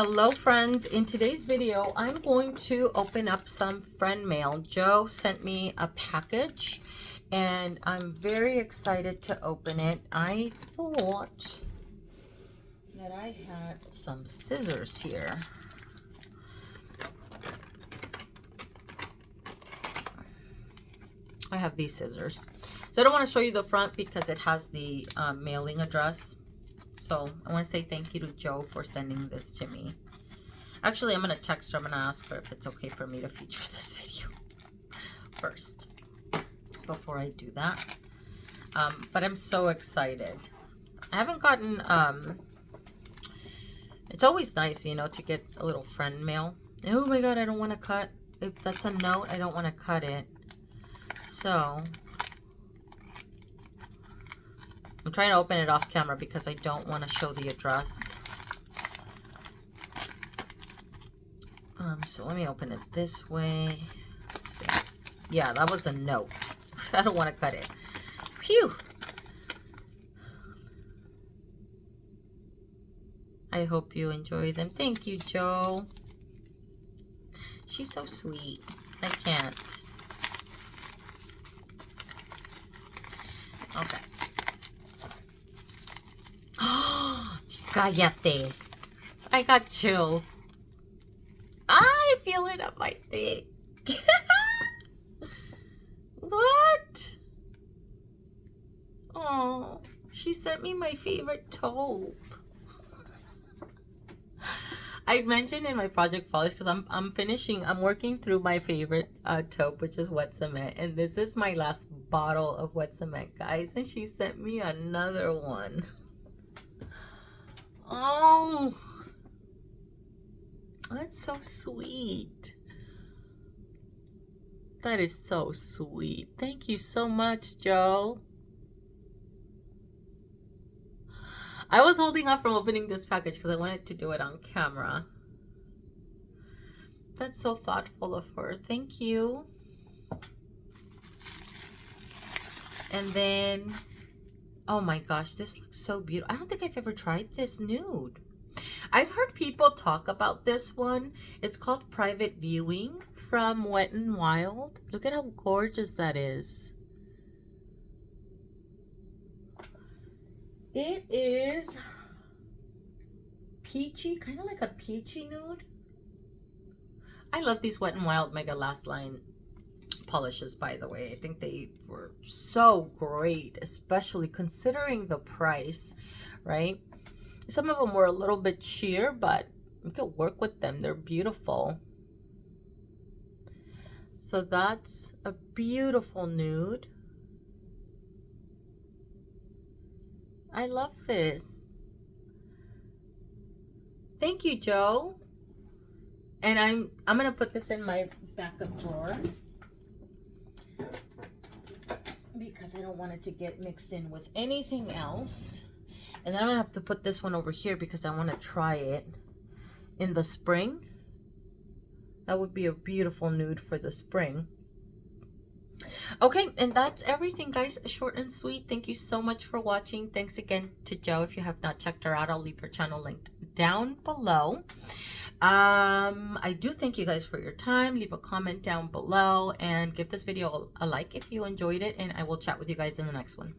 Hello friends, in today's video I'm going to open up some friend mail. Joe sent me a package and I'm very excited to open it. I thought that I had some scissors here. I have these scissors. So I don't want to show you the front because it has the mailing address. So I want to say thank you to Joe for sending this to me. Actually, I'm going to text her. I'm going to ask her if it's okay for me to feature this video first before I do that. But I'm so excited. I haven't gotten, it's always nice, you know, to get a little friend mail. Oh my God, I don't want to cut. If that's a note, I don't want to cut it. So I'm trying to open it off camera because I don't want to show the address. So let me open it this way. Let's see. Yeah, that was a note. I don't want to cut it. Phew. I hope you enjoy them. Thank you, Joe. She's so sweet. I can't. Okay. Cállate. I got chills. I feel it up my thing. What? Oh, she sent me my favorite taupe. I mentioned in my project polish because I'm working through my favorite taupe, which is wet cement, and this is my last bottle of wet cement, guys, and she sent me another one. Oh, that's so sweet. That is so sweet. Thank you so much, Joe. I was holding off from opening this package because I wanted to do it on camera. That's so thoughtful of her. Thank you. And then, oh my gosh, this looks so beautiful. I don't think I've ever tried this nude. I've heard people talk about this one. It's called Private Viewing from Wet n Wild. Look at how gorgeous that is. It is peachy, kind of like a peachy nude. I love these Wet n Wild Mega Last Line polishes, by the way. I think they were so great, especially considering the price, right? Some of them were a little bit sheer, but you can work with them. They're beautiful. So that's a beautiful nude. I love this. Thank you, Joe. And I'm gonna put this in my backup drawer because I don't want it to get mixed in with anything else. And then I'm gonna have to put this one over here because I want to try it in the spring. That would be a beautiful nude for the spring. Okay, and that's everything, guys. Short and sweet. Thank you so much for watching. Thanks again to Joe. If you have not checked her out, I'll leave her channel linked down below. I do thank you guys for your time. Leave a comment down below and give this video a like if you enjoyed it, and I will chat with you guys in the next one.